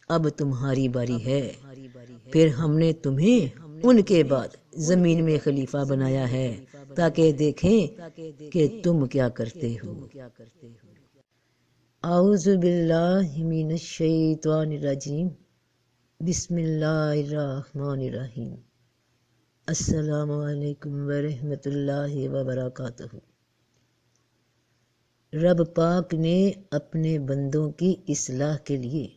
اب تمہاری باری ہے۔ پھر ہم نے تمہیں ان کے بعد زمین میں خلیفہ بنایا ہے تاکہ دیکھیں کہ تم کیا کرتے ہو۔ اعوذ باللہ من الشیطان الرجیم، بسم اللہ الرحمن الرحیم۔ السلام علیکم ورحمۃ اللہ وبرکاتہ۔ رب پاک نے اپنے بندوں کی اصلاح کے لیے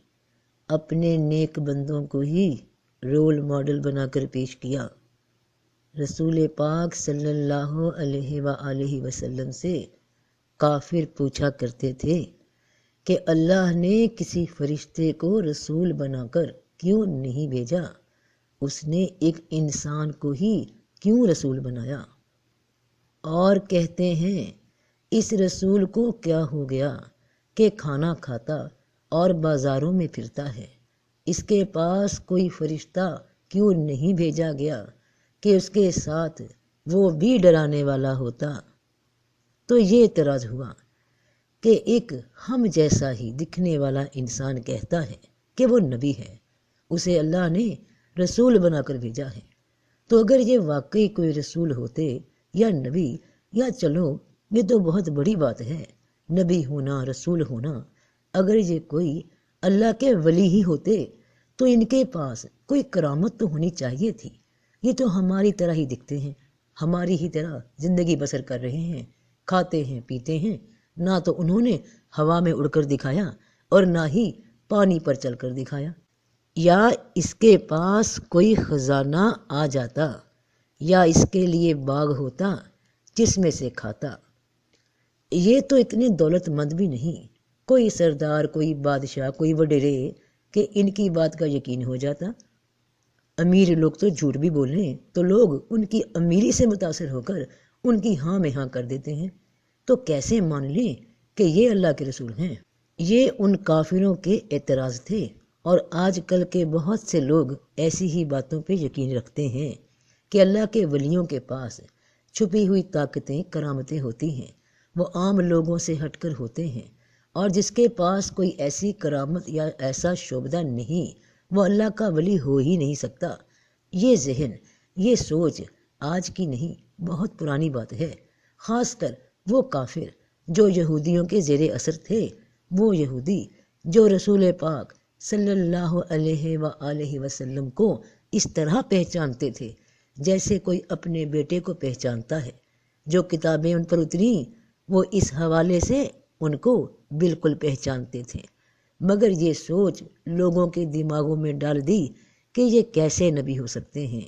اپنے نیک بندوں کو ہی رول ماڈل بنا کر پیش کیا۔ رسول پاک صلی اللہ علیہ وآلہ وسلم سے کافر پوچھا کرتے تھے کہ اللہ نے کسی فرشتے کو رسول بنا کر کیوں نہیں بھیجا؟ اس نے ایک انسان کو ہی کیوں رسول بنایا؟ اور کہتے ہیں اس رسول کو کیا ہو گیا کہ کھانا کھاتا اور بازاروں میں پھرتا ہے؟ اس کے پاس کوئی فرشتہ کیوں نہیں بھیجا گیا کہ اس کے ساتھ وہ بھی ڈرانے والا ہوتا؟ تو یہ اعتراض ہوا کہ ایک ہم جیسا ہی دکھنے والا انسان کہتا ہے کہ وہ نبی ہے، اسے اللہ نے رسول بنا کر بھیجا ہے۔ تو اگر یہ واقعی کوئی رسول ہوتے یا نبی، یا چلو یہ تو بہت بڑی بات ہے، نبی ہونا، رسول ہونا، اگر یہ کوئی اللہ کے ولی ہی ہوتے تو ان کے پاس کوئی کرامت تو ہونی چاہیے تھی۔ یہ تو ہماری طرح ہی دکھتے ہیں، ہماری ہی طرح زندگی بسر کر رہے ہیں، کھاتے ہیں پیتے ہیں، نہ تو انہوں نے ہوا میں اڑ کر دکھایا اور نہ ہی پانی پر چل کر دکھایا۔ یا اس کے پاس کوئی خزانہ آ جاتا، یا اس کے لیے باغ ہوتا جس میں سے کھاتا۔ یہ تو اتنے دولت مند بھی نہیں، کوئی سردار، کوئی بادشاہ، کوئی وڈیرے کہ ان کی بات کا یقین ہو جاتا۔ امیر لوگ تو جھوٹ بھی بولیں تو لوگ ان کی امیری سے متاثر ہو کر ان کی ہاں میں ہاں کر دیتے ہیں، تو کیسے مان لیں کہ یہ اللہ کے رسول ہیں؟ یہ ان کافروں کے اعتراض تھے، اور آج کل کے بہت سے لوگ ایسی ہی باتوں پہ یقین رکھتے ہیں کہ اللہ کے ولیوں کے پاس چھپی ہوئی طاقتیں، کرامتیں ہوتی ہیں، وہ عام لوگوں سے ہٹ کر ہوتے ہیں، اور جس کے پاس کوئی ایسی کرامت یا ایسا شعبدہ نہیں وہ اللہ کا ولی ہو ہی نہیں سکتا۔ یہ ذہن، یہ سوچ آج کی نہیں، بہت پرانی بات ہے۔ خاص کر وہ کافر جو یہودیوں کے زیر اثر تھے، وہ یہودی جو رسول پاک صلی اللہ علیہ وآلہ وسلم کو اس طرح پہچانتے تھے جیسے کوئی اپنے بیٹے کو پہچانتا ہے۔ جو کتابیں ان پر اتریں وہ اس حوالے سے ان کو بالکل پہچانتے تھے، مگر یہ سوچ لوگوں کے دماغوں میں ڈال دی کہ یہ کیسے نبی ہو سکتے ہیں۔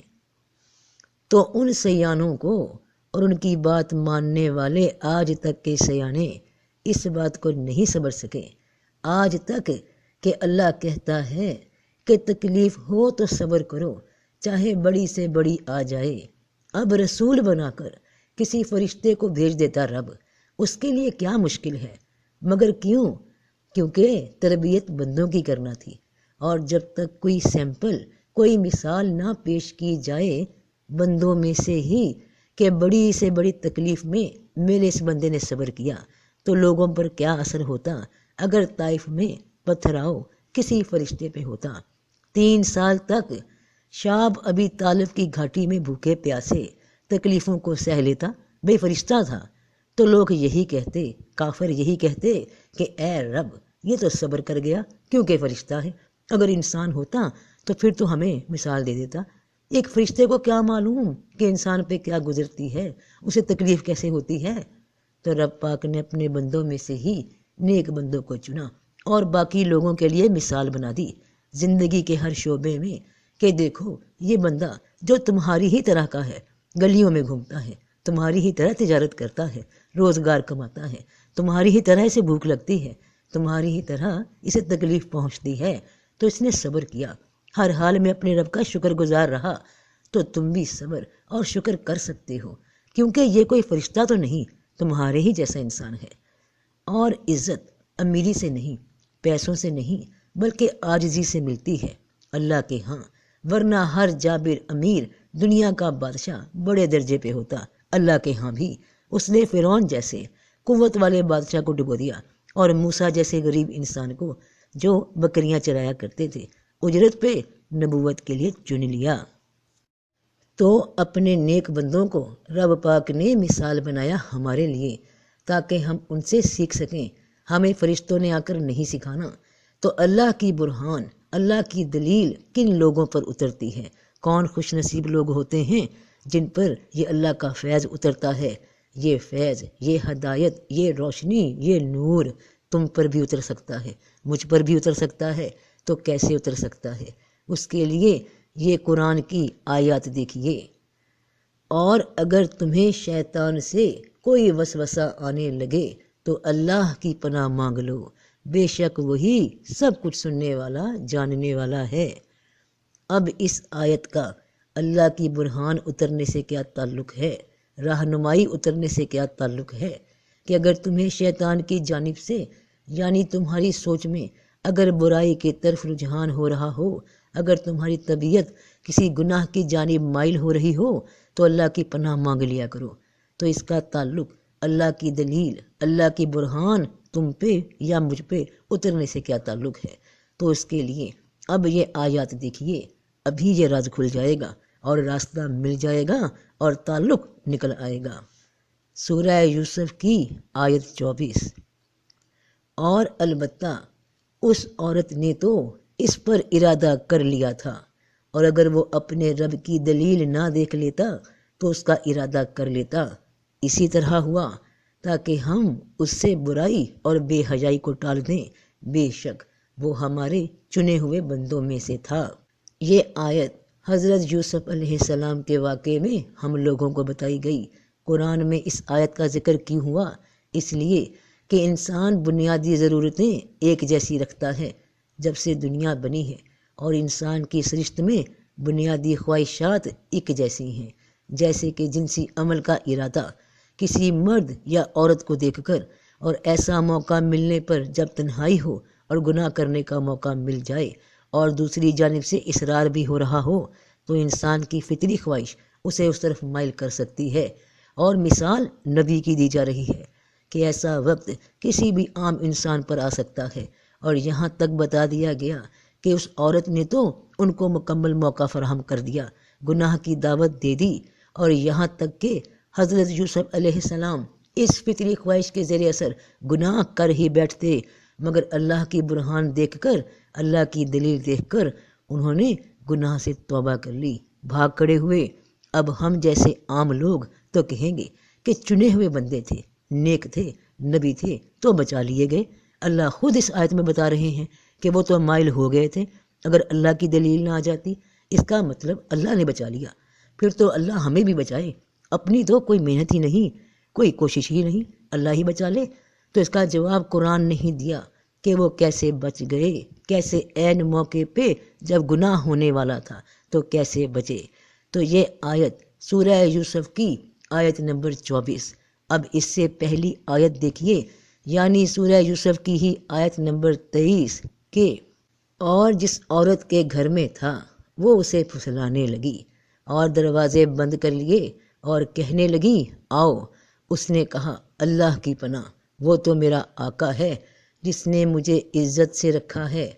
تو ان سیانوں کو اور ان کی بات ماننے والے آج تک کے سیانے اس بات کو نہیں سمجھ سکے آج تک کہ اللہ کہتا ہے کہ تکلیف ہو تو صبر کرو، چاہے بڑی سے بڑی آ جائے۔ اب رسول بنا کر کسی فرشتے کو بھیج دیتا رب، اس کے لیے کیا مشکل ہے؟ مگر کیوں؟ کیونکہ تربیت بندوں کی کرنا تھی، اور جب تک کوئی سیمپل، کوئی مثال نہ پیش کی جائے بندوں میں سے ہی کہ بڑی سے بڑی تکلیف میں میرے اس بندے نے صبر کیا، تو لوگوں پر کیا اثر ہوتا اگر طائف میں پتھراؤ کسی فرشتے پہ ہوتا؟ 3 سال تک شاب ابی طالب کی گھاٹی میں بھوکے پیاسے تکلیفوں کو سہ لیتا، بے فرشتہ تھا، تو لوگ یہی کہتے، کافر یہی کہتے کہ اے رب یہ تو صبر کر گیا کیونکہ فرشتہ ہے، اگر انسان ہوتا تو پھر تو ہمیں مثال دے دیتا۔ ایک فرشتے کو کیا معلوم کہ انسان پہ کیا گزرتی ہے، اسے تکلیف کیسے ہوتی ہے؟ تو رب پاک نے اپنے بندوں میں سے ہی نیک بندوں کو چنا اور باقی لوگوں کے لیے مثال بنا دی زندگی کے ہر شعبے میں کہ دیکھو یہ بندہ جو تمہاری ہی طرح کا ہے، گلیوں میں گھومتا ہے، تمہاری ہی طرح تجارت کرتا ہے، روزگار کماتا ہے، تمہاری ہی طرح اسے بھوک لگتی ہے، تمہاری ہی طرح اسے تکلیف پہنچتی ہے، تو اس نے صبر کیا، ہر حال میں اپنے رب کا شکر گزار رہا، تو تم بھی صبر اور شکر کر سکتے ہو، کیونکہ یہ کوئی فرشتہ تو نہیں، تمہارے ہی جیسا انسان ہے۔ اور عزت امیری سے نہیں، پیسوں سے نہیں، بلکہ عاجزی سے ملتی ہے اللہ کے ہاں، ورنہ ہر جابر امیر دنیا کا بادشاہ بڑے درجے پہ ہوتا، اللہ کے ہاں بھی اس نے فرعون جیسے قوت والے بادشاہ کو ڈبو دیا اور موسیٰ جیسے غریب انسان کو جو بکریاں چرایا کرتے تھے، اجرت پہ نبوت کے لیے چن لیا۔ تو اپنے نیک بندوں کو رب پاک نے مثال بنایا ہمارے لیے، تاکہ ہم ان سے سیکھ سکیں۔ ہمیں فرشتوں نے آ کر نہیں سکھانا۔ تو اللہ کی برہان، اللہ کی دلیل کن لوگوں پر اترتی ہے؟ کون خوش نصیب لوگ ہوتے ہیں جن پر یہ اللہ کا فیض اترتا ہے۔ یہ فیض، یہ ہدایت، یہ روشنی، یہ نور تم پر بھی اتر سکتا ہے، مجھ پر بھی اتر سکتا ہے۔ تو کیسے اتر سکتا ہے؟ اس کے لیے یہ قرآن کی آیات دیکھیے۔ اور اگر تمہیں شیطان سے کوئی وسوسہ آنے لگے تو اللہ کی پناہ مانگ لو، بے شک وہی سب کچھ سننے والا، جاننے والا ہے۔ اب اس آیت کا اللہ کی برہان اترنے سے کیا تعلق ہے؟ رہنمائی اترنے سے کیا تعلق ہے؟ کہ اگر تمہیں شیطان کی جانب سے، یعنی تمہاری سوچ میں اگر برائی کی طرف رجحان ہو رہا ہو، اگر تمہاری طبیعت کسی گناہ کی جانب مائل ہو رہی ہو، تو اللہ کی پناہ مانگ لیا کرو۔ تو اس کا تعلق اللہ کی دلیل، اللہ کی برہان تم پہ یا مجھ پہ اترنے سے کیا تعلق ہے؟ تو اس کے لیے اب یہ آیات دیکھیے، ابھی یہ راز کھل جائے گا اور راستہ مل جائے گا اور تعلق نکل آئے گا۔ سورہ یوسف کی آیت 24۔ اور البتہ اس عورت نے تو اس پر ارادہ کر لیا تھا، اور اگر وہ اپنے رب کی دلیل نہ دیکھ لیتا تو اس کا ارادہ کر لیتا۔ اسی طرح ہوا تاکہ ہم اس سے برائی اور بے حیائی کو ٹال دیں، بے شک وہ ہمارے چنے ہوئے بندوں میں سے تھا۔ یہ آیت حضرت یوسف علیہ السلام کے واقعے میں ہم لوگوں کو بتائی گئی۔ قرآن میں اس آیت کا ذکر کیوں ہوا؟ اس لیے کہ انسان بنیادی ضرورتیں ایک جیسی رکھتا ہے جب سے دنیا بنی ہے، اور انسان کی سرشت میں بنیادی خواہشات ایک جیسی ہیں، جیسے کہ جنسی عمل کا ارادہ کسی مرد یا عورت کو دیکھ کر، اور ایسا موقع ملنے پر جب تنہائی ہو اور گناہ کرنے کا موقع مل جائے، اور دوسری جانب سے اصرار بھی ہو رہا ہو، تو انسان کی فطری خواہش اسے اس طرف مائل کر سکتی ہے۔ اور مثال نبی کی دی جا رہی ہے کہ ایسا وقت کسی بھی عام انسان پر آ سکتا ہے، اور یہاں تک بتا دیا گیا کہ اس عورت نے تو ان کو مکمل موقع فراہم کر دیا، گناہ کی دعوت دے دی، اور یہاں تک کہ حضرت یوسف علیہ السلام اس فطری خواہش کے زیر اثر گناہ کر ہی بیٹھتے، مگر اللہ کی برہان دیکھ کر، اللہ کی دلیل دیکھ کر انہوں نے گناہ سے توبہ کر لی، بھاگ کھڑے ہوئے۔ اب ہم جیسے عام لوگ تو کہیں گے کہ چنے ہوئے بندے تھے، نیک تھے، نبی تھے تو بچا لیے گئے۔ اللہ خود اس آیت میں بتا رہے ہیں کہ وہ تو مائل ہو گئے تھے، اگر اللہ کی دلیل نہ آ جاتی، اس کا مطلب اللہ نے بچا لیا، پھر تو اللہ ہمیں بھی بچائے۔ اپنی تو کوئی محنت ہی نہیں، کوئی کوشش ہی نہیں، اللہ ہی بچا لے۔ تو اس کا جواب قرآن نہیں دیا کہ وہ کیسے بچ گئے، کیسے عین موقع پہ جب گناہ ہونے والا تھا تو کیسے بچے۔ تو یہ آیت سورہ یوسف کی آیت نمبر 24۔ اب اس سے پہلی آیت دیکھیے، یعنی سورہ یوسف کی ہی آیت نمبر 23 کہ اور جس عورت کے گھر میں تھا وہ اسے پھسلانے لگی اور دروازے بند کر لیے اور کہنے لگی آؤ۔ اس نے کہا اللہ کی پناہ، وہ تو میرا آقا ہے جس نے مجھے عزت سے رکھا ہے،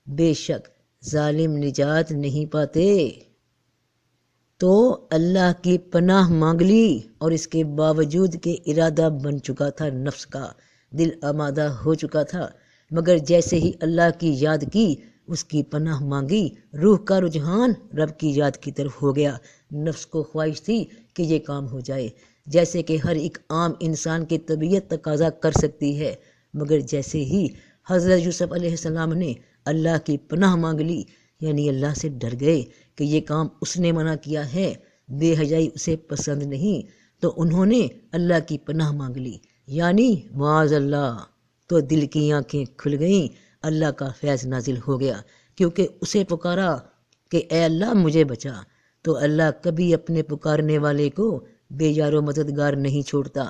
بے شک ظالم نجات نہیں پاتے۔ تو اللہ کی پناہ مانگ لی، اور اس کے باوجود کہ ارادہ بن چکا تھا نفس کا، دل آمادہ ہو چکا تھا، مگر جیسے ہی اللہ کی یاد کی، اس کی پناہ مانگی، روح کا رجحان رب کی یاد کی طرف ہو گیا۔ نفس کو خواہش تھی کہ یہ کام ہو جائے، جیسے کہ ہر ایک عام انسان کی طبیعت تقاضا کر سکتی ہے، مگر جیسے ہی حضرت یوسف علیہ السلام نے اللہ کی پناہ مانگ لی، یعنی اللہ سے ڈر گئے کہ یہ کام اس نے منع کیا ہے، بے حیائی اسے پسند نہیں، تو انہوں نے اللہ کی پناہ مانگ لی، یعنی معاذ اللہ۔ تو دل کی آنکھیں کھل گئیں، اللہ کا فیض نازل ہو گیا، کیونکہ اسے پکارا کہ اے اللہ مجھے بچا۔ تو اللہ کبھی اپنے پکارنے والے کو بے یار و مددگار نہیں چھوڑتا۔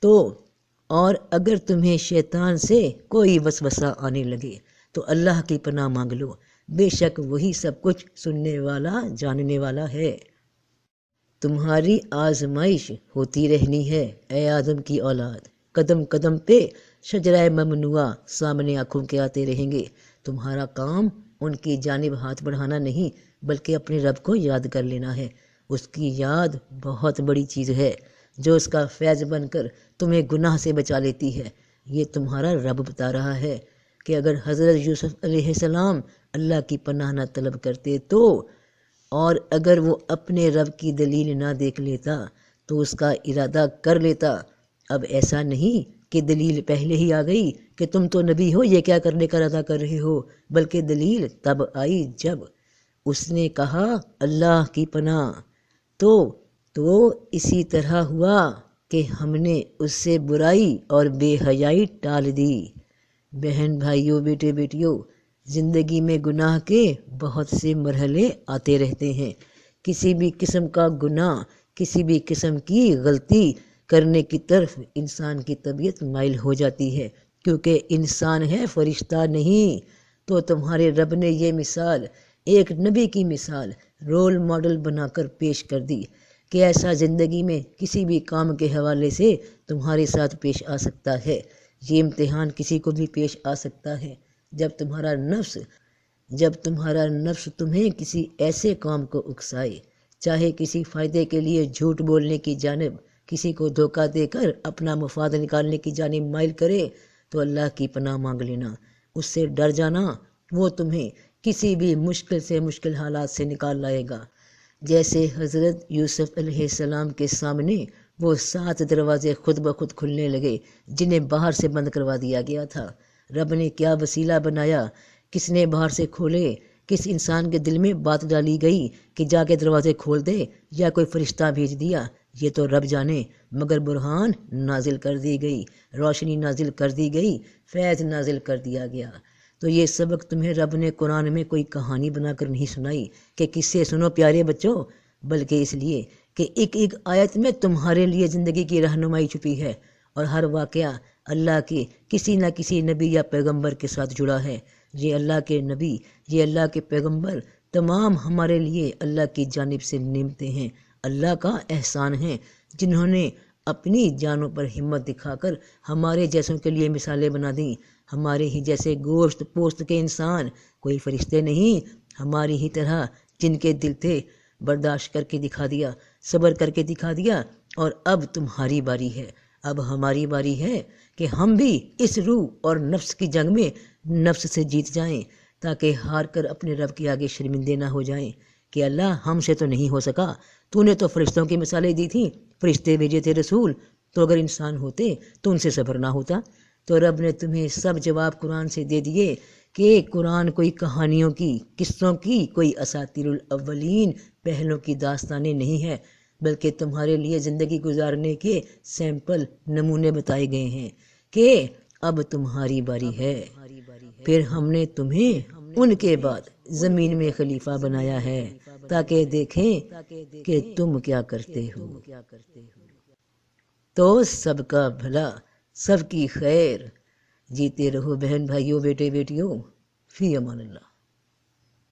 تو اور اگر تمہیں شیطان سے کوئی وسوسہ آنے لگے تو اللہ کی پناہ مانگ لو، بے شک وہی سب کچھ سننے والا، جاننے والا ہے۔ تمہاری آزمائش ہوتی رہنی ہے اے آدم کی اولاد، قدم قدم پہ شجرہ ممنوعہ سامنے آنکھوں کے آتے رہیں گے، تمہارا کام ان کی جانب ہاتھ بڑھانا نہیں بلکہ اپنے رب کو یاد کر لینا ہے۔ اس کی یاد بہت بڑی چیز ہے جو اس کا فیض بن کر تمہیں گناہ سے بچا لیتی ہے۔ یہ تمہارا رب بتا رہا ہے کہ اگر حضرت یوسف علیہ السلام اللہ کی پناہ نہ طلب کرتے تو، اور اگر وہ اپنے رب کی دلیل نہ دیکھ لیتا تو اس کا ارادہ کر لیتا۔ اب ایسا نہیں کہ دلیل پہلے ہی آ گئی کہ تم تو نبی ہو، یہ کیا کرنے کا ارادہ کر رہے ہو، بلکہ دلیل تب آئی جب اس نے کہا اللہ کی پناہ۔ تو اسی طرح ہوا کہ ہم نے اس سے برائی اور بے حیائی ٹال دی۔ بہن بھائیوں، بیٹے بیٹیوں، زندگی میں گناہ کے بہت سے مرحلے آتے رہتے ہیں۔ کسی بھی قسم کا گناہ، کسی بھی قسم کی غلطی کرنے کی طرف انسان کی طبیعت مائل ہو جاتی ہے، کیونکہ انسان ہے، فرشتہ نہیں۔ تو تمہارے رب نے یہ مثال، ایک نبی کی مثال، رول ماڈل بنا کر پیش کر دی کہ ایسا زندگی میں کسی بھی کام کے حوالے سے تمہارے ساتھ پیش آ سکتا ہے۔ یہ امتحان کسی کو بھی پیش آ سکتا ہے جب تمہارا نفس تمہیں کسی ایسے کام کو اکسائے، چاہے کسی فائدے کے لیے جھوٹ بولنے کی جانب، کسی کو دھوکہ دے کر اپنا مفاد نکالنے کی جانب مائل کرے، تو اللہ کی پناہ مانگ لینا، اس سے ڈر جانا، وہ تمہیں کسی بھی مشکل سے مشکل حالات سے نکال لائے گا۔ جیسے حضرت یوسف علیہ السلام کے سامنے وہ 7 دروازے خود بخود کھلنے لگے جنہیں باہر سے بند کروا دیا گیا تھا۔ رب نے کیا وسیلہ بنایا، کس نے باہر سے کھولے، کس انسان کے دل میں بات ڈالی گئی کہ جا کے دروازے کھول دے، یا کوئی فرشتہ بھیج دیا، یہ تو رب جانے۔ مگر برہان نازل کر دی گئی، روشنی نازل کر دی گئی، فیض نازل کر دیا گیا۔ تو یہ سبق تمہیں رب نے قرآن میں کوئی کہانی بنا کر نہیں سنائی کہ کس سے سنو پیارے بچوں، بلکہ اس لیے کہ ایک ایک آیت میں تمہارے لیے زندگی کی رہنمائی چھپی ہے، اور ہر واقعہ اللہ کے کسی نہ کسی نبی یا پیغمبر کے ساتھ جڑا ہے۔ یہ اللہ کے نبی، یہ اللہ کے پیغمبر تمام ہمارے لیے اللہ کی جانب سے نعمتیں ہیں، اللہ کا احسان ہیں، جنہوں نے اپنی جانوں پر ہمت دکھا کر ہمارے جیسوں کے لیے مثالیں بنا دیں۔ ہمارے ہی جیسے گوشت پوست کے انسان، کوئی فرشتے نہیں، ہماری ہی طرح جن کے دل تھے، برداشت کر کے دکھا دیا، صبر کر کے دکھا دیا، اور اب تمہاری باری ہے، اب ہماری باری ہے کہ ہم بھی اس روح اور نفس کی جنگ میں نفس سے جیت جائیں، تاکہ ہار کر اپنے رب کے آگے شرمندے نہ ہو جائیں کہ اللہ ہم سے تو نہیں ہو سکا، تو نے تو فرشتوں کی مثالیں دی تھیں، فرشتے بھیجے تھے رسول، تو اگر انسان ہوتے تو ان سے صبر نہ ہوتا۔ تو رب نے تمہیں سب جواب قرآن سے دے دیے کہ قرآن کوئی کہانیوں کی، قصوں کی، کوئی اساطیر الاولین پہلوں کی داستانیں نہیں ہے، بلکہ تمہارے لیے زندگی گزارنے کے سیمپل نمونے بتائے گئے ہیں کہ اب تمہاری باری ہے۔ پھر ہم نے تمہیں ان کے بعد زمین میں خلیفہ بنایا ہے تاکہ دیکھیں کہ تم کیا کرتے ہو۔ تو سب کا بھلا، سب کی خیر، جیتے رہو بہن بھائیوں، بیٹے بیٹیوں، فی امان اللہ۔